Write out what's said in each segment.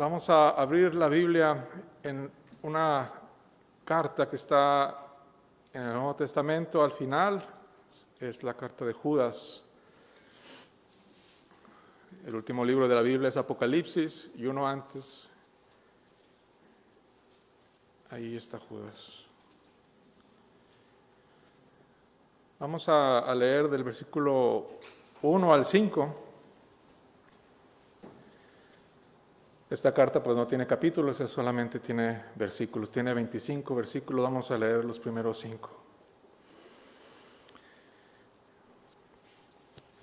Vamos a abrir la Biblia en una carta que está en el Nuevo Testamento al final. Es la carta de Judas. El último libro de la Biblia es Apocalipsis y uno antes. Ahí está Judas. Vamos a leer del versículo 1 al 5. Esta carta pues no tiene capítulos, solamente tiene versículos. Tiene 25 versículos, vamos a leer los primeros 5.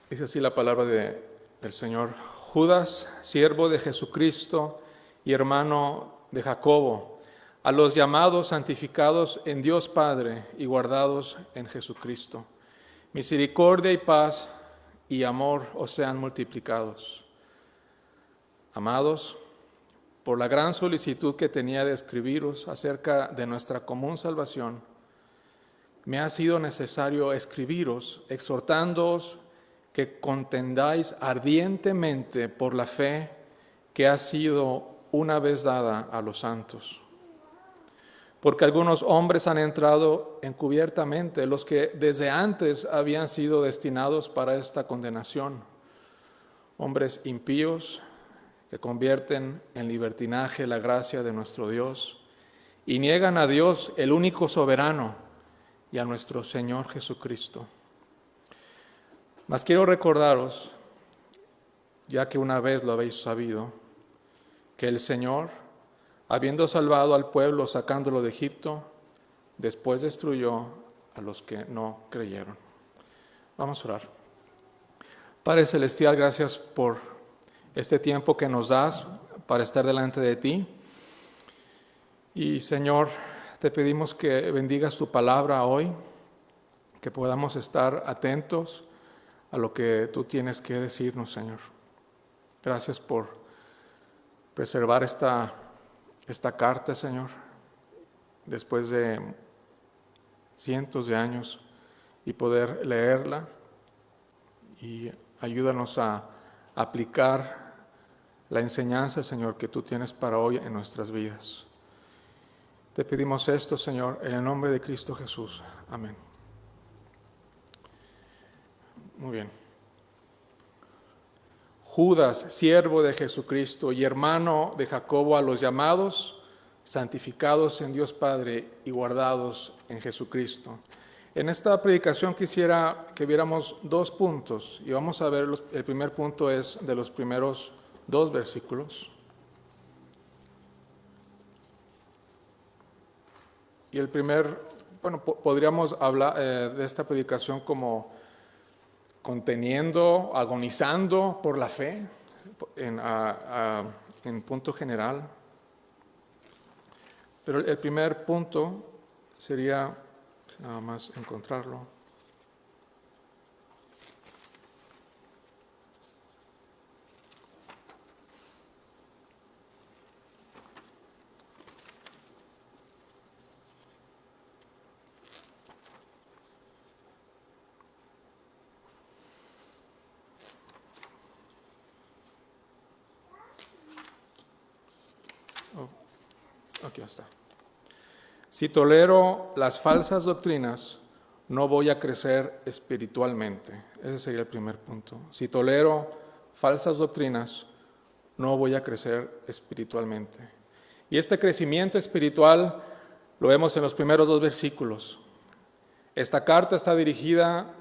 Dice así la palabra del Señor. Judas, siervo de Jesucristo y hermano de Jacobo, a los llamados, santificados en Dios Padre y guardados en Jesucristo. Misericordia y paz y amor os sean multiplicados. Amados, por la gran solicitud que tenía de escribiros acerca de nuestra común salvación, me ha sido necesario escribiros, exhortándoos que contendáis ardientemente por la fe que ha sido una vez dada a los santos. Porque algunos hombres han entrado encubiertamente, los que desde antes habían sido destinados para esta condenación, hombres impíos, que convierten en libertinaje la gracia de nuestro Dios y niegan a Dios, el único soberano, y a nuestro Señor Jesucristo. Mas quiero recordaros, ya que una vez lo habéis sabido, que el Señor, habiendo salvado al pueblo sacándolo de Egipto, después destruyó a los que no creyeron. Vamos a orar. Padre Celestial, gracias por este tiempo que nos das para estar delante de ti. Y Señor, te pedimos que bendigas tu palabra hoy, que podamos estar atentos a lo que tú tienes que decirnos, Señor. Gracias por preservar esta carta, Señor, después de cientos de años, y poder leerla, y ayúdanos a aplicar la enseñanza, Señor, que tú tienes para hoy en nuestras vidas. Te pedimos esto, Señor, en el nombre de Cristo Jesús. Amén. Muy bien. Judas, siervo de Jesucristo y hermano de Jacobo, a los llamados, santificados en Dios Padre y guardados en Jesucristo. En esta predicación quisiera que viéramos 2 puntos, y vamos a ver, el primer punto es de los primeros 2 versículos. Y el podríamos hablar de esta predicación como conteniendo, agonizando por la fe, en punto general. Pero el primer punto sería nada más encontrarlo. Aquí está. Si tolero las falsas doctrinas, no voy a crecer espiritualmente. Ese sería el primer punto. Si tolero falsas doctrinas, no voy a crecer espiritualmente. Y este crecimiento espiritual lo vemos en los primeros 2 versículos. Esta carta está dirigida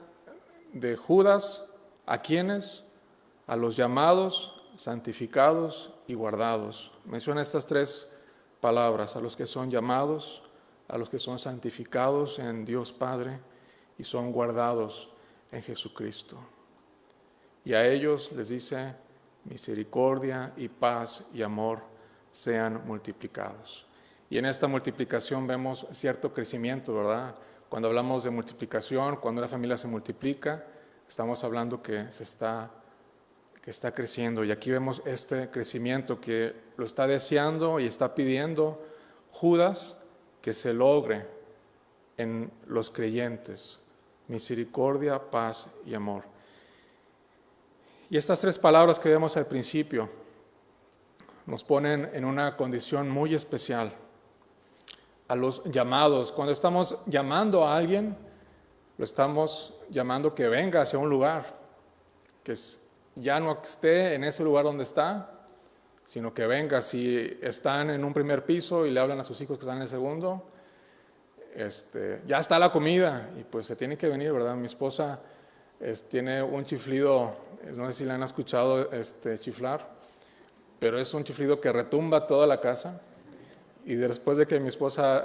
de Judas, ¿a quiénes? A los llamados, santificados y guardados. Menciona estas 3 palabras: a los que son llamados, a los que son santificados en Dios Padre y son guardados en Jesucristo. Y a ellos les dice: misericordia y paz y amor sean multiplicados. Y en esta multiplicación vemos cierto crecimiento, ¿verdad? Cuando hablamos de multiplicación, cuando una familia se multiplica, estamos hablando que está creciendo. Y aquí vemos este crecimiento que lo está deseando y está pidiendo Judas que se logre en los creyentes: misericordia, paz y amor. Y estas 3 palabras que vemos al principio nos ponen en una condición muy especial. A los llamados, cuando estamos llamando a alguien, lo estamos llamando que venga hacia un lugar, que ya no esté en ese lugar donde está, sino que venga. Si están en un primer piso y le hablan a sus hijos que están en el segundo, ya está la comida y pues se tiene que venir, ¿verdad? Mi esposa tiene un chiflido, no sé si la han escuchado chiflar, pero es un chiflido que retumba toda la casa. Y después de que mi esposa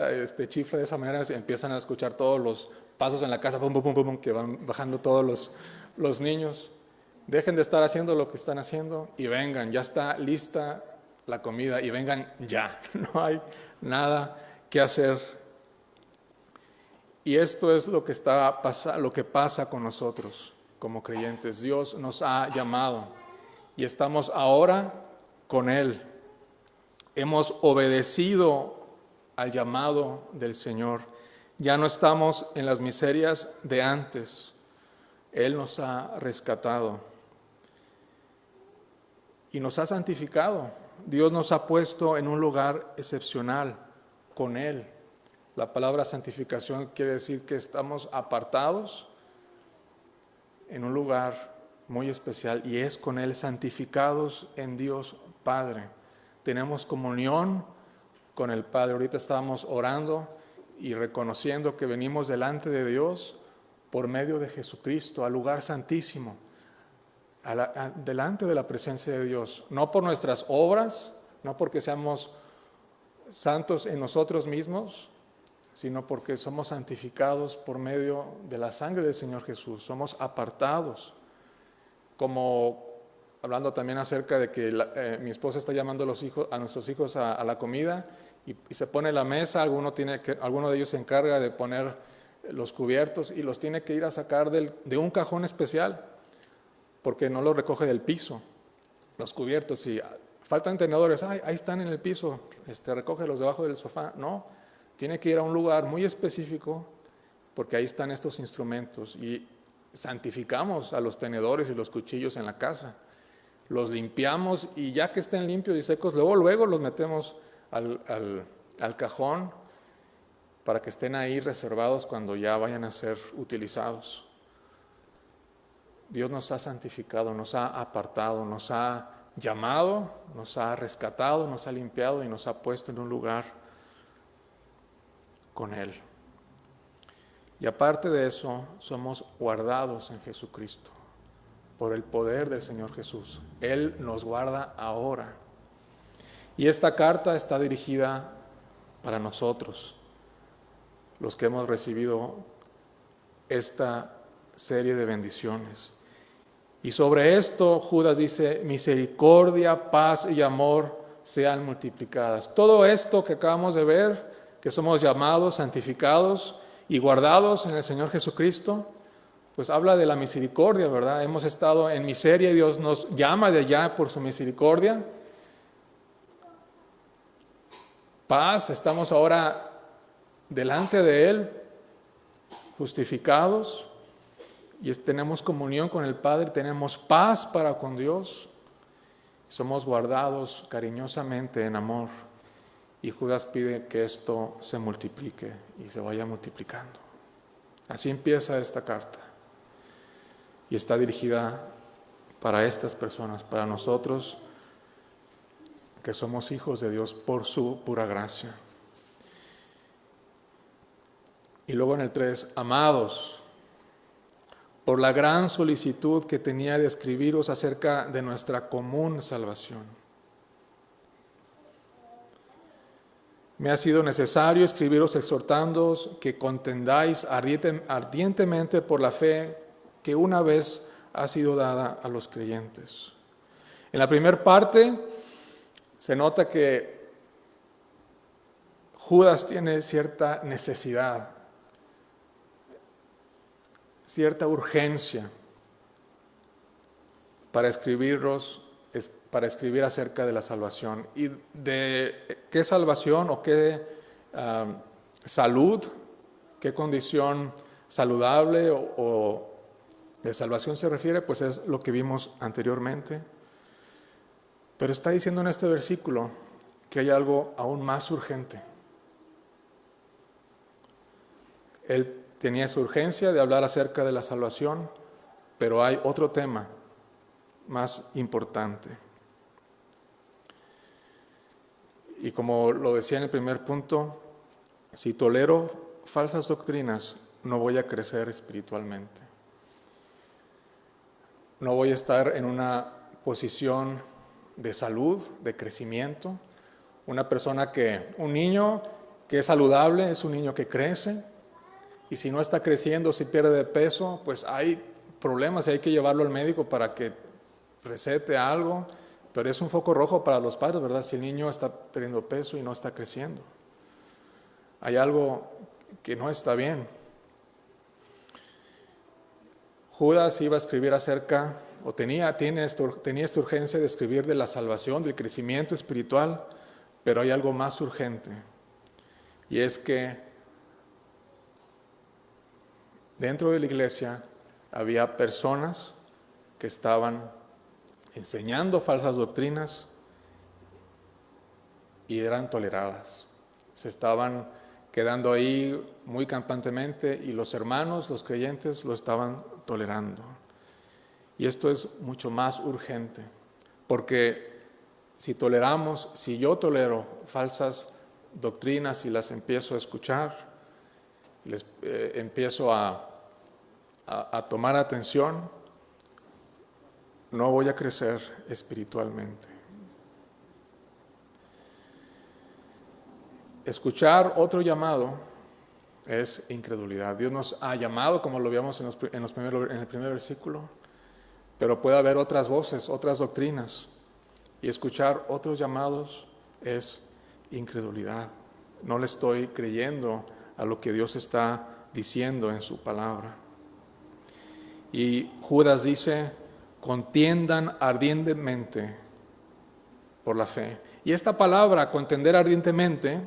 chifla de esa manera, se empiezan a escuchar todos los pasos en la casa, pum, pum, pum, pum, que van bajando todos los niños. Dejen de estar haciendo lo que están haciendo y vengan, ya está lista la comida y vengan ya. No hay nada que hacer. Y esto es lo que pasa con nosotros como creyentes. Dios nos ha llamado y estamos ahora con Él. Hemos obedecido al llamado del Señor. Ya no estamos en las miserias de antes. Él nos ha rescatado y nos ha santificado. Dios nos ha puesto en un lugar excepcional con Él. La palabra santificación quiere decir que estamos apartados en un lugar muy especial y es con Él, santificados en Dios Padre. Tenemos comunión con el Padre. Ahorita estábamos orando y reconociendo que venimos delante de Dios por medio de Jesucristo, al lugar santísimo, delante de la presencia de Dios. No por nuestras obras, no porque seamos santos en nosotros mismos, sino porque somos santificados por medio de la sangre del Señor Jesús. Somos apartados, como hablando también acerca de que mi esposa está llamando a nuestros hijos a la comida y se pone la mesa, alguno de ellos se encarga de poner los cubiertos y los tiene que ir a sacar de un cajón especial porque no los recoge del piso, los cubiertos. Y faltan tenedores, ahí están en el piso, recógelos debajo del sofá. No, tiene que ir a un lugar muy específico porque ahí están estos instrumentos y santificamos a los tenedores y los cuchillos en la casa. Los limpiamos y ya que estén limpios y secos, luego los metemos al cajón para que estén ahí reservados cuando ya vayan a ser utilizados. Dios nos ha santificado, nos ha apartado, nos ha llamado, nos ha rescatado, nos ha limpiado y nos ha puesto en un lugar con Él. Y aparte de eso, somos guardados en Jesucristo. Por el poder del Señor Jesús. Él nos guarda ahora. Y esta carta está dirigida para nosotros, los que hemos recibido esta serie de bendiciones. Y sobre esto Judas dice, misericordia, paz y amor sean multiplicadas. Todo esto que acabamos de ver, que somos llamados, santificados y guardados en el Señor Jesucristo, pues habla de la misericordia, ¿verdad? Hemos estado en miseria y Dios nos llama de allá por su misericordia. Paz, estamos ahora delante de Él, justificados, y tenemos comunión con el Padre, tenemos paz para con Dios. Somos guardados cariñosamente en amor. Y Judas pide que esto se multiplique y se vaya multiplicando. Así empieza esta carta. Y está dirigida para estas personas, para nosotros que somos hijos de Dios por su pura gracia. Y luego en el 3, amados, por la gran solicitud que tenía de escribiros acerca de nuestra común salvación. Me ha sido necesario escribiros exhortándoos que contendáis ardientemente por la fe que una vez ha sido dada a los creyentes. En la primera parte se nota que Judas tiene cierta necesidad, cierta urgencia para escribir acerca de la salvación. ¿Y de qué salvación o qué salud, qué condición saludable o de salvación se refiere? Pues es lo que vimos anteriormente. Pero está diciendo en este versículo que hay algo aún más urgente. Él tenía esa urgencia de hablar acerca de la salvación, pero hay otro tema más importante. Y como lo decía en el primer punto, si tolero falsas doctrinas, no voy a crecer espiritualmente. No voy a estar en una posición de salud, de crecimiento. Un niño que es saludable es un niño que crece, y si no está creciendo, si pierde de peso, pues hay problemas y hay que llevarlo al médico para que recete algo, pero es un foco rojo para los padres, ¿verdad? Si el niño está perdiendo peso y no está creciendo. Hay algo que no está bien. Judas iba a escribir tenía esta urgencia de escribir de la salvación, del crecimiento espiritual, pero hay algo más urgente, y es que dentro de la iglesia había personas que estaban enseñando falsas doctrinas y eran toleradas. Se estaban quedando ahí muy campantemente y los hermanos, los creyentes, lo estaban tolerando. Y esto es mucho más urgente, porque si yo tolero falsas doctrinas y las empiezo a escuchar, empiezo a tomar atención, no voy a crecer espiritualmente. Escuchar otro llamado es incredulidad. Dios nos ha llamado, como lo vimos en el primer versículo, pero puede haber otras voces, otras doctrinas, y escuchar otros llamados es incredulidad. No le estoy creyendo a lo que Dios está diciendo en su palabra. Y Judas dice: contiendan ardientemente por la fe. Y esta palabra, contender ardientemente,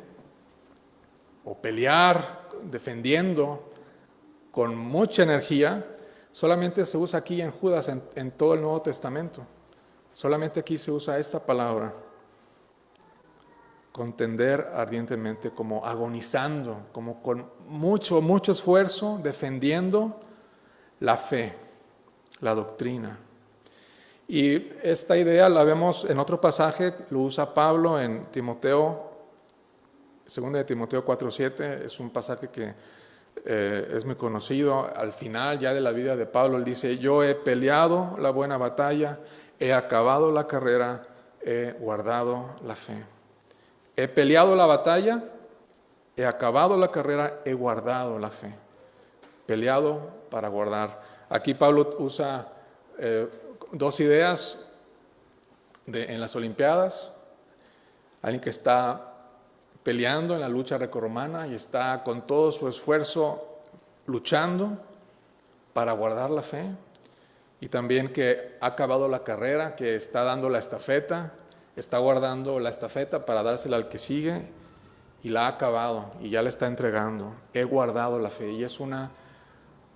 o pelear, defendiendo con mucha energía, solamente se usa aquí en Judas, en todo el Nuevo Testamento. Solamente aquí se usa esta palabra, contender ardientemente, como agonizando, como con mucho esfuerzo, defendiendo la fe, la doctrina. Y esta idea la vemos en otro pasaje, lo usa Pablo en Timoteo, 2 de Timoteo 4:7, es un pasaje que es muy conocido. Al final ya de la vida de Pablo, él dice: yo he peleado la buena batalla, he acabado la carrera, he guardado la fe. He peleado la batalla, he acabado la carrera, he guardado la fe. Peleado para guardar. Aquí Pablo usa dos ideas en las Olimpiadas. Alguien que está peleando en la lucha grecorromana y está con todo su esfuerzo luchando para guardar la fe, y también que ha acabado la carrera, que está dando la estafeta, está guardando la estafeta para dársela al que sigue, y la ha acabado y ya la está entregando. He guardado la fe, y es una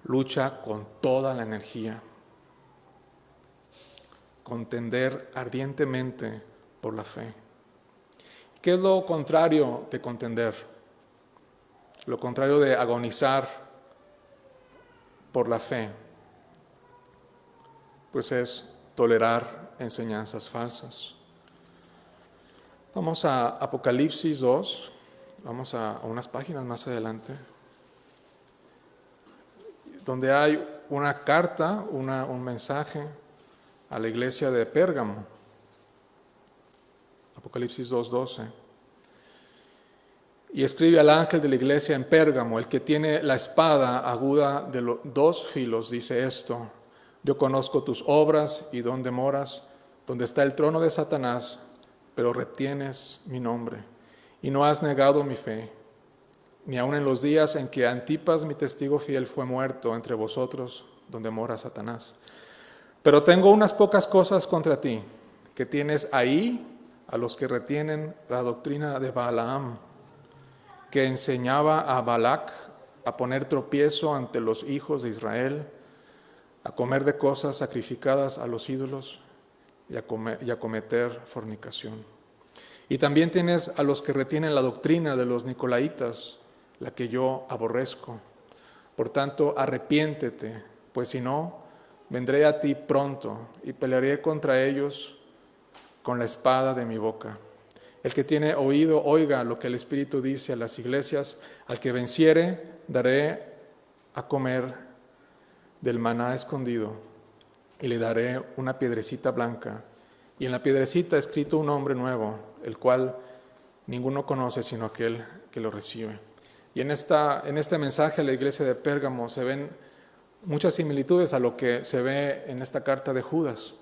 lucha con toda la energía. Contender ardientemente por la fe. ¿Qué es lo contrario de contender? Lo contrario de agonizar por la fe, pues es tolerar enseñanzas falsas. Vamos a Apocalipsis 2, vamos a unas páginas más adelante, donde hay una carta, un mensaje a la iglesia de Pérgamo. Apocalipsis 2:12. Y escribe al ángel de la iglesia en Pérgamo, el que tiene la espada aguda de los dos filos, dice esto: yo conozco tus obras y dónde moras, donde está el trono de Satanás, pero retienes mi nombre y no has negado mi fe, ni aun en los días en que Antipas, mi testigo fiel, fue muerto entre vosotros, donde mora Satanás. Pero tengo unas pocas cosas contra ti, que tienes ahí a los que retienen la doctrina de Balaam, que enseñaba a Balac a poner tropiezo ante los hijos de Israel, a comer de cosas sacrificadas a los ídolos y a cometer fornicación. Y también tienes a los que retienen la doctrina de los nicolaitas, la que yo aborrezco. Por tanto, arrepiéntete, pues si no, vendré a ti pronto y pelearé contra ellos con la espada de mi boca. El que tiene oído, oiga lo que el Espíritu dice a las iglesias. Al que venciere, daré a comer del maná escondido y le daré una piedrecita blanca. Y en la piedrecita escrito un nombre nuevo, el cual ninguno conoce sino aquel que lo recibe. Y en este mensaje a la iglesia de Pérgamo se ven muchas similitudes a lo que se ve en esta carta de Judas.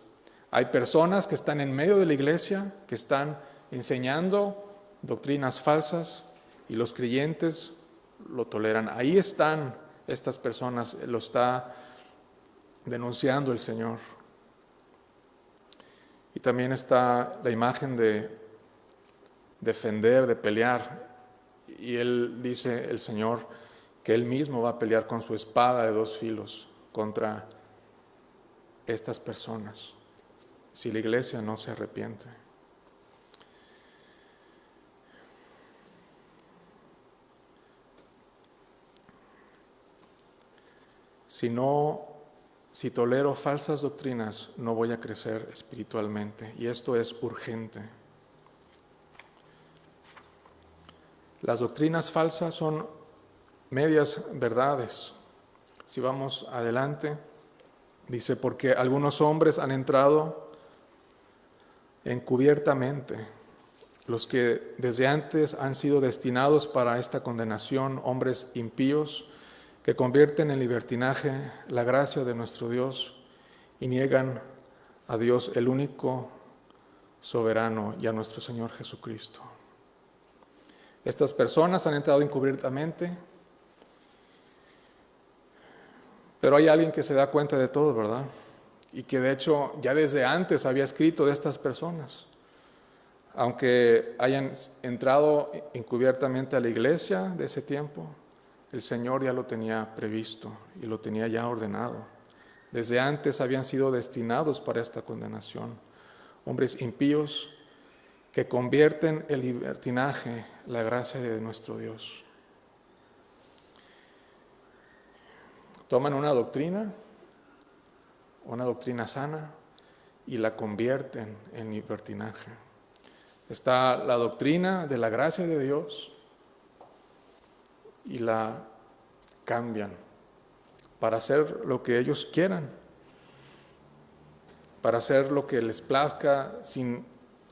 Hay personas que están en medio de la iglesia, que están enseñando doctrinas falsas y los creyentes lo toleran. Ahí están estas personas, lo está denunciando el Señor. Y también está la imagen de defender, de pelear. Y él dice, el Señor, que él mismo va a pelear con su espada de dos filos contra estas personas, si la iglesia no se arrepiente. Si tolero falsas doctrinas, no voy a crecer espiritualmente, y esto es urgente. Las doctrinas falsas son medias verdades. Si vamos adelante, dice, porque algunos hombres han entrado encubiertamente, los que desde antes han sido destinados para esta condenación, hombres impíos, que convierten en libertinaje la gracia de nuestro Dios y niegan a Dios, el único soberano, y a nuestro Señor Jesucristo. Estas personas han entrado encubiertamente, pero hay alguien que se da cuenta de todo, ¿verdad? Y que de hecho ya desde antes había escrito de estas personas. Aunque hayan entrado encubiertamente a la iglesia de ese tiempo, el Señor ya lo tenía previsto y lo tenía ya ordenado. Desde antes habían sido destinados para esta condenación. Hombres impíos que convierten en libertinaje la gracia de nuestro Dios. Toman una doctrina sana, y la convierten en libertinaje. Está la doctrina de la gracia de Dios y la cambian para hacer lo que ellos quieran, para hacer lo que les plazca sin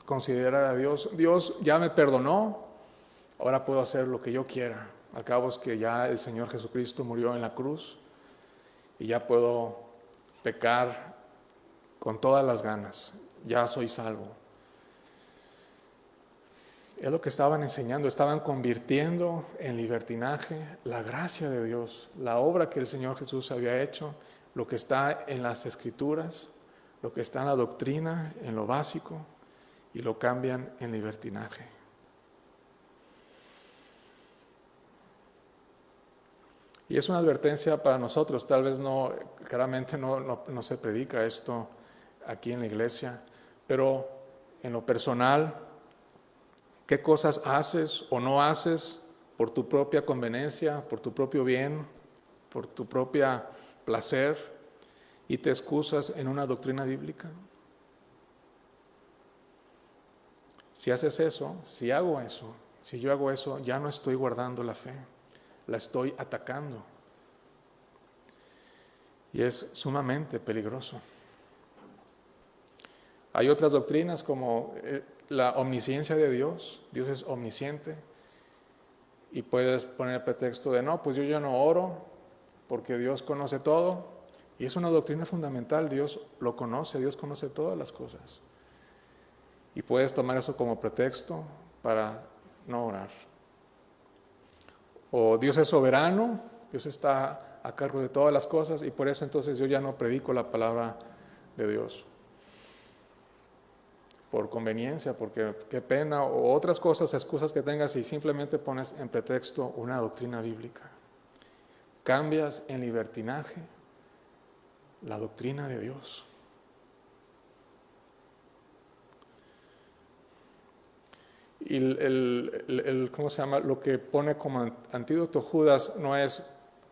considerar a Dios. Dios ya me perdonó, ahora puedo hacer lo que yo quiera. Al cabo es que ya el Señor Jesucristo murió en la cruz y ya puedo pecar con todas las ganas, ya soy salvo. Es lo que estaban enseñando, estaban convirtiendo en libertinaje la gracia de Dios, la obra que el Señor Jesús había hecho, lo que está en las Escrituras, lo que está en la doctrina, en lo básico, y lo cambian en libertinaje. Y es una advertencia para nosotros, tal vez claramente no se predica esto aquí en la iglesia, pero en lo personal, ¿qué cosas haces o no haces por tu propia conveniencia, por tu propio bien, por tu propia placer, y te excusas en una doctrina bíblica? Si haces eso, si yo hago eso, ya no estoy guardando la fe, la estoy atacando. Y es sumamente peligroso. Hay otras doctrinas como la omnisciencia de Dios. Dios es omnisciente. Y puedes poner el pretexto de, no, pues yo ya no oro porque Dios conoce todo. Y es una doctrina fundamental. Dios lo conoce, Dios conoce todas las cosas. Y puedes tomar eso como pretexto para no orar. O Dios es soberano, Dios está a cargo de todas las cosas, y por eso entonces yo ya no predico la palabra de Dios. Por conveniencia, porque qué pena, o otras cosas, excusas que tengas, y simplemente pones en pretexto una doctrina bíblica. Cambias en libertinaje la doctrina de Dios. Y ¿cómo se llama? Lo que pone como antídoto Judas no es,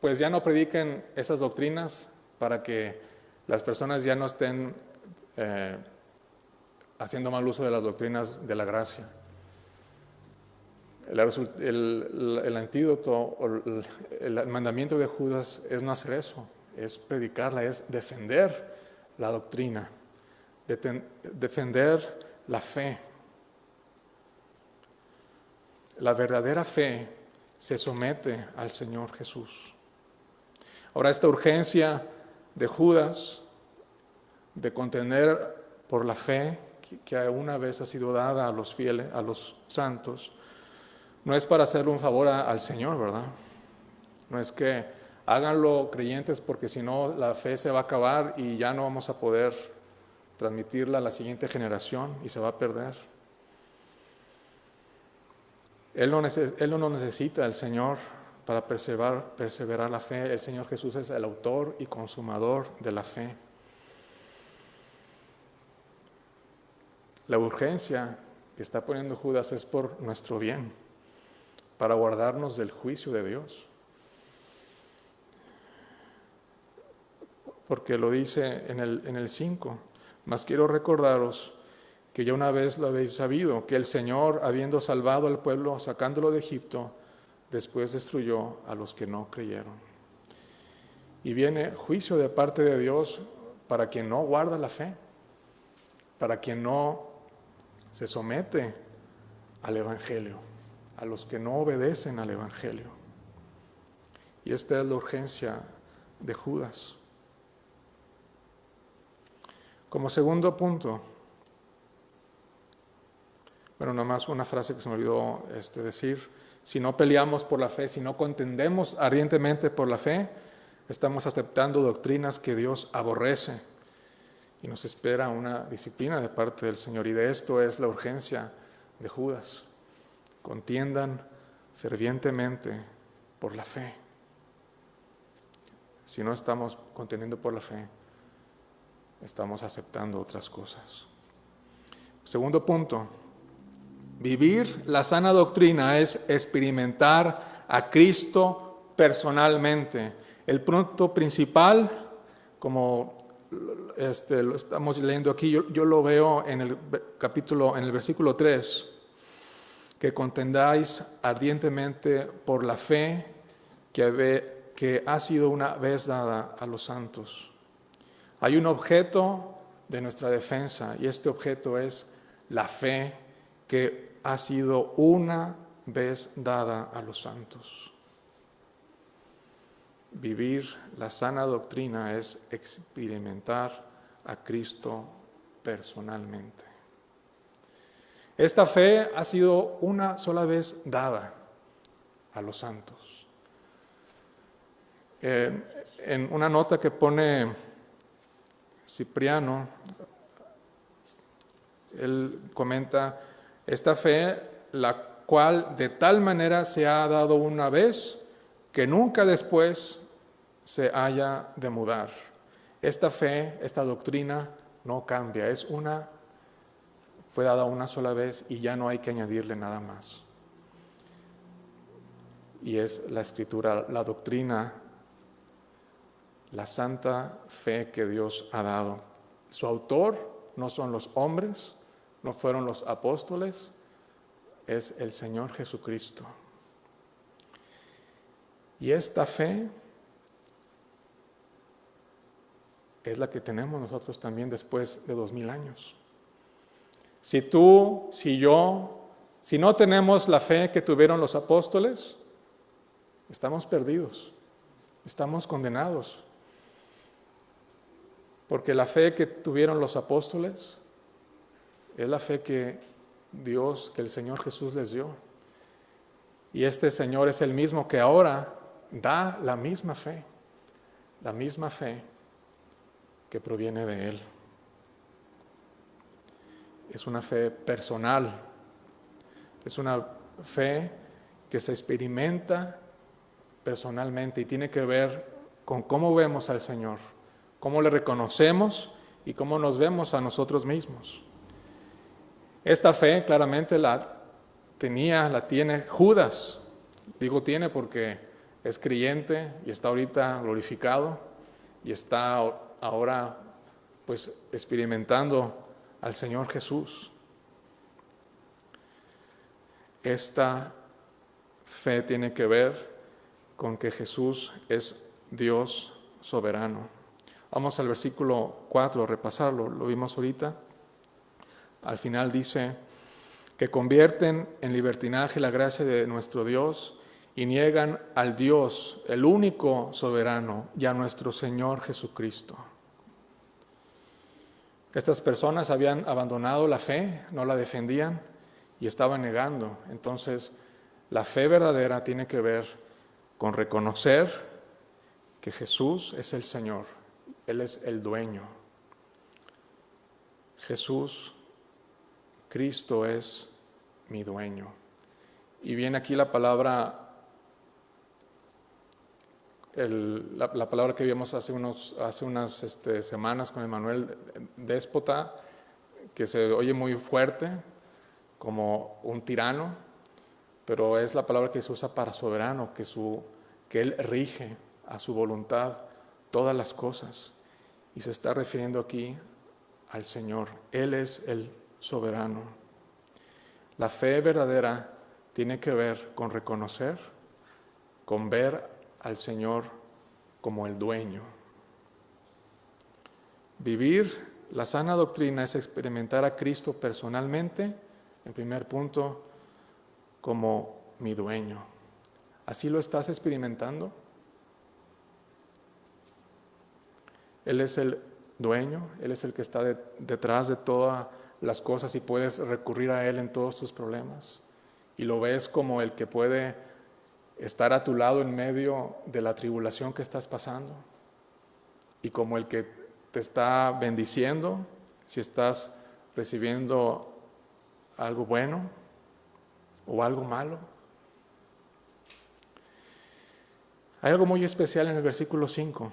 pues ya no prediquen esas doctrinas para que las personas ya no estén haciendo mal uso de las doctrinas de la gracia. El antídoto o el mandamiento de Judas es no hacer eso, es predicarla, es defender la doctrina, defender la fe. La verdadera fe se somete al Señor Jesús. Ahora, esta urgencia de Judas de contender por la fe que una vez ha sido dada a los fieles, a los santos, no es para hacerle un favor al Señor, ¿verdad? No es que háganlo creyentes porque si no la fe se va a acabar y ya no vamos a poder transmitirla a la siguiente generación y se va a perder. Él no necesita el Señor para perseverar la fe. El Señor Jesús es el autor y consumador de la fe. La urgencia que está poniendo Judas es por nuestro bien, para guardarnos del juicio de Dios. Porque lo dice en el 5, mas quiero recordaros que ya una vez lo habéis sabido, que el Señor, habiendo salvado al pueblo, sacándolo de Egipto, después destruyó a los que no creyeron. Y viene juicio de parte de Dios para quien no guarda la fe, para quien no se somete al Evangelio, a los que no obedecen al Evangelio. Y esta es la urgencia de Judas. Como segundo punto, bueno, nomás una frase que se me olvidó decir: si no peleamos por la fe, si no contendemos ardientemente por la fe, estamos aceptando doctrinas que Dios aborrece y nos espera una disciplina de parte del Señor. Y de esto es la urgencia de Judas. Contiendan fervientemente por la fe. Si no estamos contendiendo por la fe, estamos aceptando otras cosas. Segundo punto, vivir la sana doctrina es experimentar a Cristo personalmente. El punto principal, como lo estamos leyendo aquí, yo lo veo en el versículo 3, que contendáis ardientemente por la fe que ha sido una vez dada a los santos. Hay un objeto de nuestra defensa y este objeto es la fe que ha sido una vez dada a los santos. Vivir la sana doctrina es experimentar a Cristo personalmente. Esta fe ha sido una sola vez dada a los santos. En una nota que pone Cipriano, él comenta: esta fe, la cual de tal manera se ha dado una vez, que nunca después se haya de mudar. Esta fe, esta doctrina no cambia, fue dada una sola vez y ya no hay que añadirle nada más. Y es la Escritura, la doctrina, la santa fe que Dios ha dado. Su autor no son los hombres, no fueron los apóstoles, es el Señor Jesucristo. Y esta fe es la que tenemos nosotros también después de 2000 años. Si tú, si yo, si no tenemos la fe que tuvieron los apóstoles, estamos perdidos, estamos condenados. Porque la fe que tuvieron los apóstoles es la fe que el Señor Jesús les dio. Y este Señor es el mismo que ahora da la misma fe que proviene de Él. Es una fe personal, es una fe que se experimenta personalmente y tiene que ver con cómo vemos al Señor, cómo le reconocemos y cómo nos vemos a nosotros mismos. Esta fe claramente la la tiene Judas. Digo tiene porque es creyente y está ahorita glorificado y está ahora pues experimentando al Señor Jesús. Esta fe tiene que ver con que Jesús es Dios soberano. Vamos al versículo 4, a repasarlo, lo vimos ahorita. Al final dice que convierten en libertinaje la gracia de nuestro Dios y niegan al Dios, el único soberano, y a nuestro Señor Jesucristo. Estas personas habían abandonado la fe, no la defendían y estaban negando. Entonces, la fe verdadera tiene que ver con reconocer que Jesús es el Señor, Él es el dueño. Jesús, Cristo es mi dueño. Y viene aquí la palabra, la palabra que vimos hace unas semanas con Emanuel, déspota, que se oye muy fuerte, como un tirano, pero es la palabra que se usa para soberano, que Él rige a su voluntad todas las cosas. Y se está refiriendo aquí al Señor. Él es el soberano. La fe verdadera tiene que ver con reconocer, con ver al Señor como el dueño. Vivir la sana doctrina es experimentar a Cristo personalmente, en primer punto, como mi dueño. ¿Así lo estás experimentando? Él es el dueño, Él es el que está detrás de todas las cosas y puedes recurrir a Él en todos tus problemas. Y lo ves como el que puede estar a tu lado en medio de la tribulación que estás pasando. Y como el que te está bendiciendo si estás recibiendo algo bueno o algo malo. Hay algo muy especial en el versículo 5.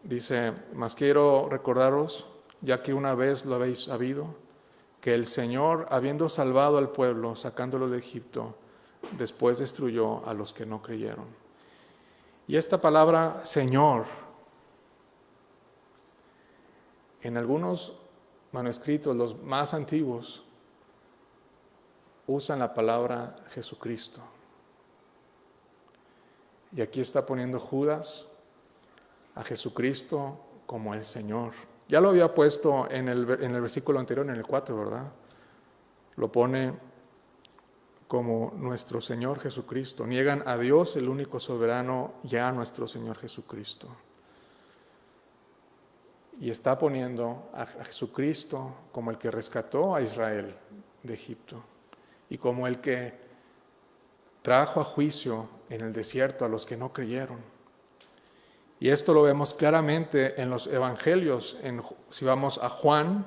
Dice, mas quiero recordaros, ya que una vez lo habéis sabido, que el Señor, habiendo salvado al pueblo, sacándolo de Egipto, después destruyó a los que no creyeron. Y esta palabra Señor, en algunos manuscritos, los más antiguos, usan la palabra Jesucristo. Y aquí está poniendo Judas a Jesucristo como el Señor. Ya lo había puesto en el versículo anterior, en el 4, ¿verdad? Lo pone como nuestro Señor Jesucristo. Niegan a Dios, el único soberano, y a nuestro Señor Jesucristo. Y está poniendo a Jesucristo como el que rescató a Israel de Egipto y como el que trajo a juicio en el desierto a los que no creyeron. Y esto lo vemos claramente en los evangelios. Si vamos a Juan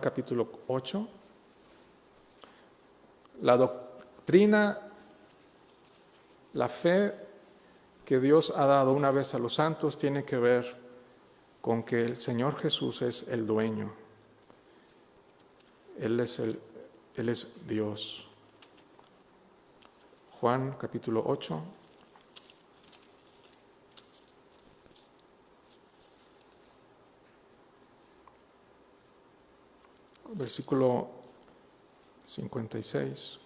capítulo 8. La doctrina, la fe que Dios ha dado una vez a los santos tiene que ver con que el Señor Jesús es el dueño. Él es Dios. Juan capítulo 8. Versículo 56.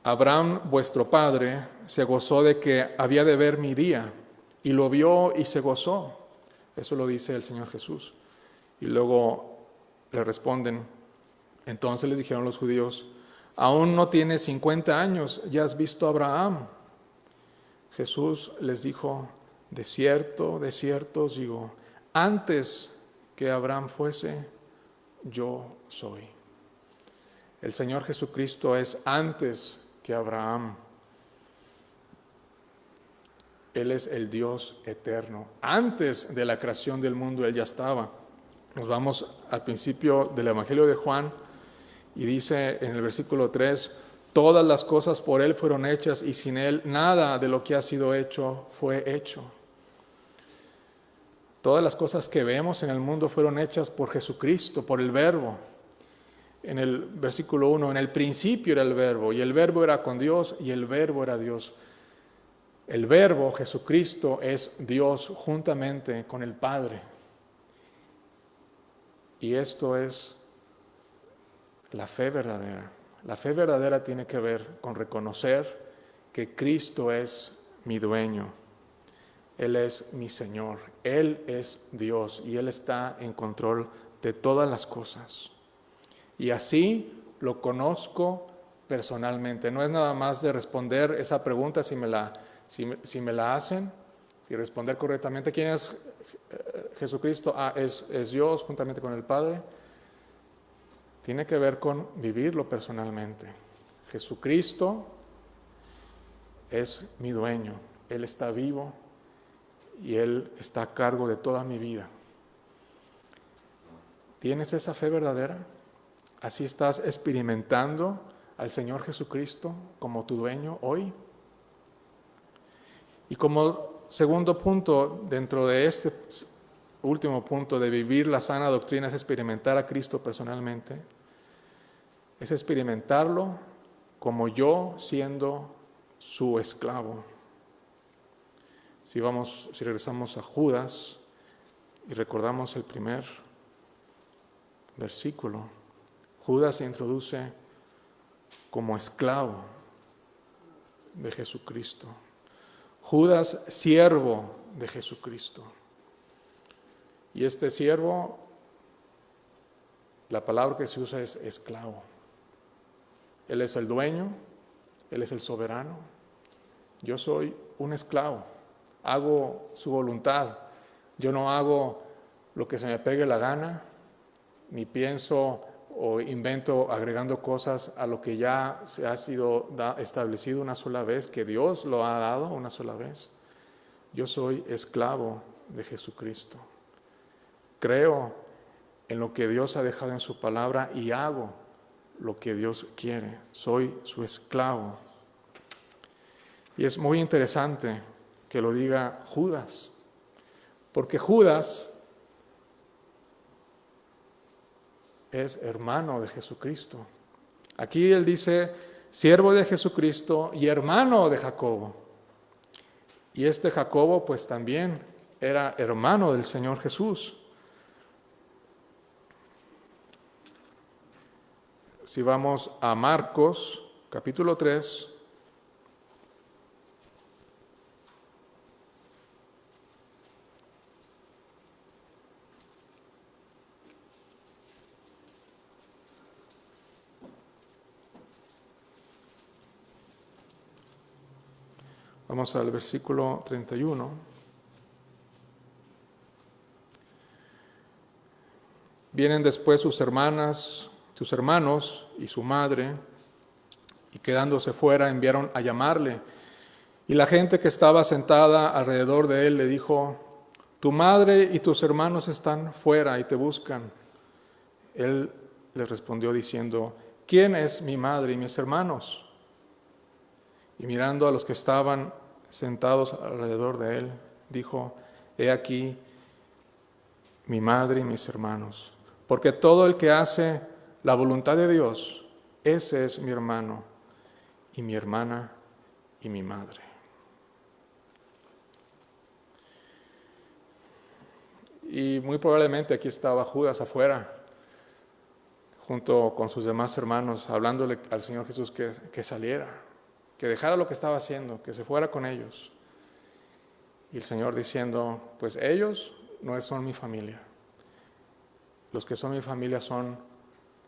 Abraham, vuestro padre, se gozó de que había de ver mi día, y lo vio y se gozó. Eso lo dice el Señor Jesús. Y luego le responden, entonces les dijeron los judíos, aún no tienes 50 años, ya has visto a Abraham. Jesús les dijo, de cierto os digo, antes que Abraham fuese, yo soy. El Señor Jesucristo es antes que Abraham. Él es el Dios eterno. Antes de la creación del mundo, Él ya estaba. Nos vamos al principio del Evangelio de Juan y dice en el versículo 3, todas las cosas por Él fueron hechas y sin Él nada de lo que ha sido hecho fue hecho. Todas las cosas que vemos en el mundo fueron hechas por Jesucristo, por el Verbo. En el versículo 1, en el principio era el Verbo, y el Verbo era con Dios, y el Verbo era Dios. El Verbo, Jesucristo, es Dios juntamente con el Padre. Y esto es la fe verdadera. La fe verdadera tiene que ver con reconocer que Cristo es mi dueño. Él es mi Señor. Él es Dios y Él está en control de todas las cosas. Y así lo conozco personalmente. No es nada más de responder esa pregunta si me la hacen y responder correctamente. ¿Quién es Jesucristo? Es Dios juntamente con el Padre. Tiene que ver con vivirlo personalmente. Jesucristo es mi dueño. Él está vivo y Él está a cargo de toda mi vida. ¿Tienes esa fe verdadera? ¿Así estás experimentando al Señor Jesucristo como tu dueño hoy? Y como segundo punto, dentro de este último punto de vivir la sana doctrina, es experimentar a Cristo personalmente. Es experimentarlo como yo siendo su esclavo. Si regresamos a Judas y recordamos el primer versículo, Judas se introduce como esclavo de Jesucristo. Judas, siervo de Jesucristo. Y este siervo, la palabra que se usa es esclavo. Él es el dueño, Él es el soberano. Yo soy un esclavo, hago su voluntad. Yo no hago lo que se me pegue la gana, ni pienso o invento agregando cosas a lo que ya se ha sido establecido una sola vez, que Dios lo ha dado una sola vez. Yo soy esclavo de Jesucristo. Creo en lo que Dios ha dejado en su palabra y hago lo que Dios quiere. Soy su esclavo. Y es muy interesante que lo diga Judas, porque Judas es hermano de Jesucristo. Aquí él dice, siervo de Jesucristo y hermano de Jacobo. Y este Jacobo pues también era hermano del Señor Jesús. Si vamos a Marcos, capítulo 3, vamos al versículo 31. Vienen después sus hermanos y su madre, y quedándose fuera enviaron a llamarle. Y la gente que estaba sentada alrededor de él le dijo, tu madre y tus hermanos están fuera y te buscan. Él les respondió diciendo, ¿quién es mi madre y mis hermanos? Y mirando a los que estaban sentados alrededor de él, dijo, he aquí mi madre y mis hermanos, porque todo el que hace la voluntad de Dios, ese es mi hermano y mi hermana y mi madre. Y muy probablemente aquí estaba Judas afuera, junto con sus demás hermanos, hablándole al Señor Jesús que saliera, que dejara lo que estaba haciendo, que se fuera con ellos. Y el Señor diciendo, pues ellos no son mi familia. Los que son mi familia son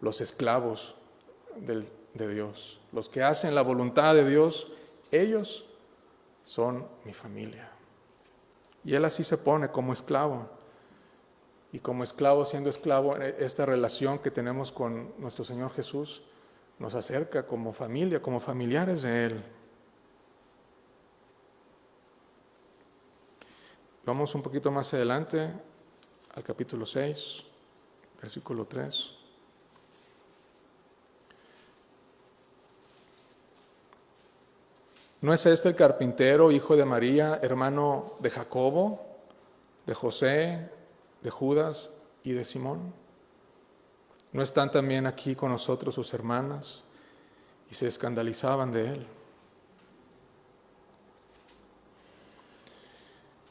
los esclavos de Dios. Los que hacen la voluntad de Dios, ellos son mi familia. Y Él así se pone como esclavo. Y como esclavo, siendo esclavo, esta relación que tenemos con nuestro Señor Jesús nos acerca como familia, como familiares de Él. Vamos un poquito más adelante al capítulo 6, versículo 3. ¿No es este el carpintero, hijo de María, hermano de Jacobo, de José, de Judas y de Simón? ¿No están también aquí con nosotros sus hermanas? Y se escandalizaban de él.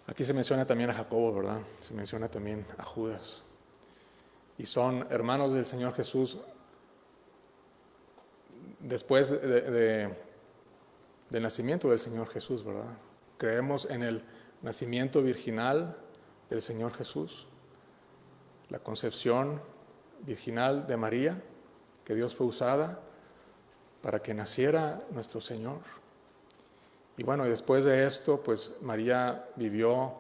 Aquí se menciona también a Jacobo, ¿verdad? Se menciona también a Judas. Y son hermanos del Señor Jesús después del nacimiento del Señor Jesús, ¿verdad? Creemos en el nacimiento virginal del Señor Jesús, la concepción virginal de María, que Dios fue usada para que naciera nuestro Señor. Y bueno, y después de esto, pues María vivió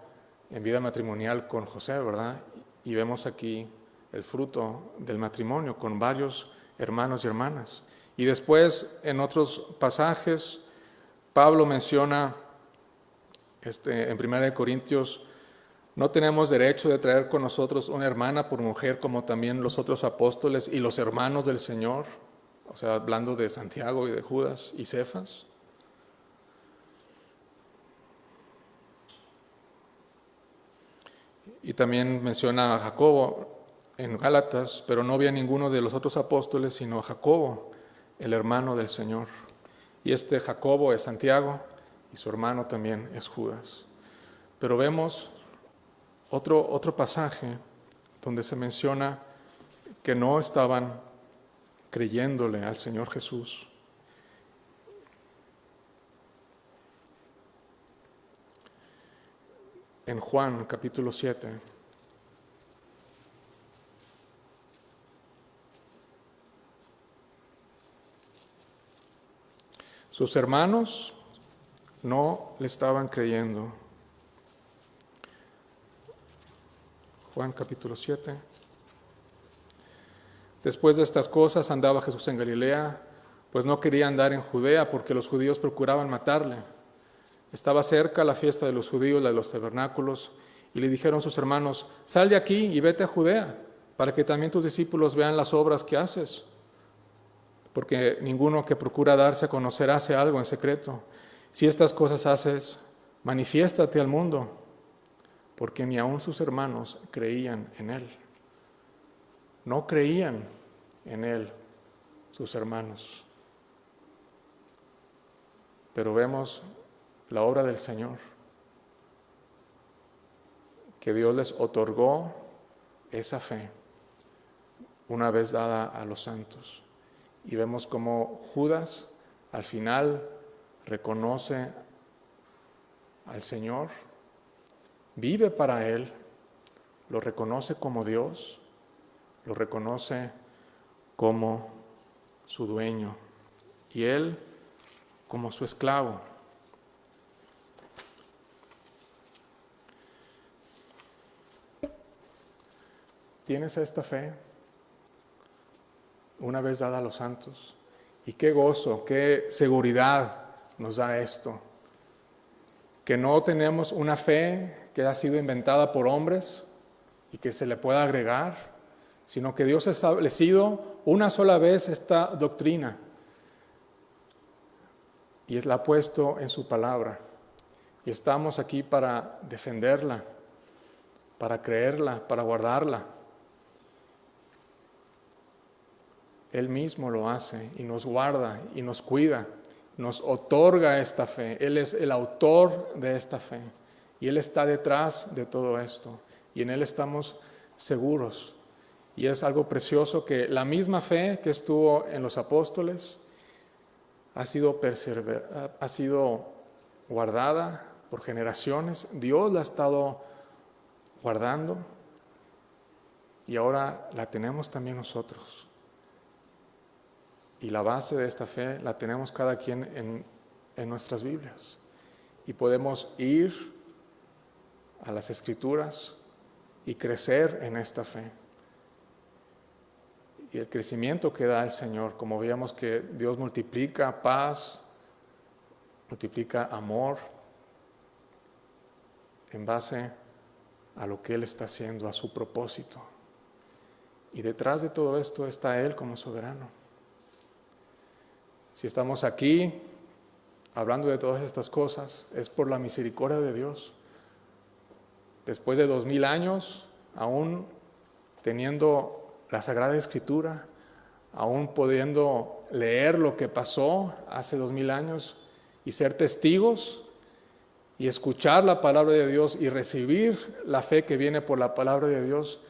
en vida matrimonial con José, ¿verdad? Y vemos aquí el fruto del matrimonio con varios hermanos y hermanas. Y después, en otros pasajes, Pablo menciona en 1 Corintios, no tenemos derecho de traer con nosotros una hermana por mujer como también los otros apóstoles y los hermanos del Señor, o sea, hablando de Santiago y de Judas y Cefas. Y también menciona a Jacobo en Gálatas, pero no había ninguno de los otros apóstoles, sino a Jacobo, el hermano del Señor. Y este Jacobo es Santiago y su hermano también es Judas. Pero vemos otro pasaje donde se menciona que no estaban creyéndole al Señor Jesús. En Juan capítulo 7. Sus hermanos no le estaban creyendo. Juan capítulo 7. Después de estas cosas andaba Jesús en Galilea, pues no quería andar en Judea porque los judíos procuraban matarle. Estaba cerca la fiesta de los judíos, la de los tabernáculos, y le dijeron sus hermanos, sal de aquí y vete a Judea, para que también tus discípulos vean las obras que haces. Porque ninguno que procura darse a conocer hace algo en secreto. Si estas cosas haces, manifiéstate al mundo, porque ni aun sus hermanos creían en él. No creían en él sus hermanos. Pero vemos la obra del Señor, que Dios les otorgó esa fe una vez dada a los santos. Y vemos cómo Judas al final reconoce al Señor, vive para Él, lo reconoce como Dios, lo reconoce como su dueño y Él como su esclavo. ¿Tienes esta fe una vez dada a los santos? Y qué gozo, qué seguridad nos da esto. Que no tenemos una fe que ha sido inventada por hombres y que se le pueda agregar, sino que Dios ha establecido una sola vez esta doctrina y la ha puesto en su palabra. Y estamos aquí para defenderla, para creerla, para guardarla. Él mismo lo hace y nos guarda y nos cuida, nos otorga esta fe. Él es el autor de esta fe y Él está detrás de todo esto y en Él estamos seguros. Y es algo precioso que la misma fe que estuvo en los apóstoles ha sido guardada por generaciones. Dios la ha estado guardando y ahora la tenemos también nosotros. Y la base de esta fe la tenemos cada quien en nuestras Biblias. Y podemos ir a las Escrituras y crecer en esta fe. Y el crecimiento que da el Señor, como veíamos que Dios multiplica paz, multiplica amor, en base a lo que Él está haciendo, a su propósito. Y detrás de todo esto está Él como soberano. Si estamos aquí hablando de todas estas cosas, es por la misericordia de Dios. después de 2000 años, aún teniendo la Sagrada Escritura, aún pudiendo leer lo que pasó hace 2000 años y ser testigos y escuchar la palabra de Dios y recibir la fe que viene por la palabra de Dios,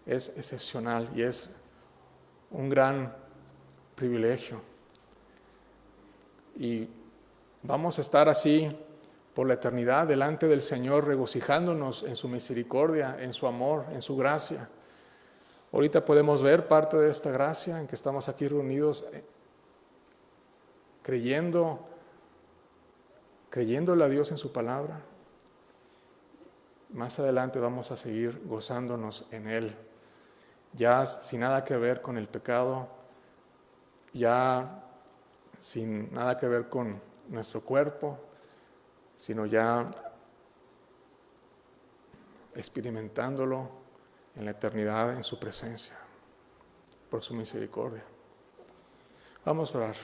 es excepcional y es un gran privilegio. Y vamos a estar así por la eternidad delante del Señor, regocijándonos en su misericordia, en su amor, en su gracia. Ahorita podemos ver parte de esta gracia en que estamos aquí reunidos creyéndole a Dios en su palabra. Más adelante vamos a seguir gozándonos en Él, ya sin nada que ver con el pecado, ya sin nada que ver con nuestro cuerpo, sino ya experimentándolo en la eternidad en su presencia, por su misericordia. Vamos a orar.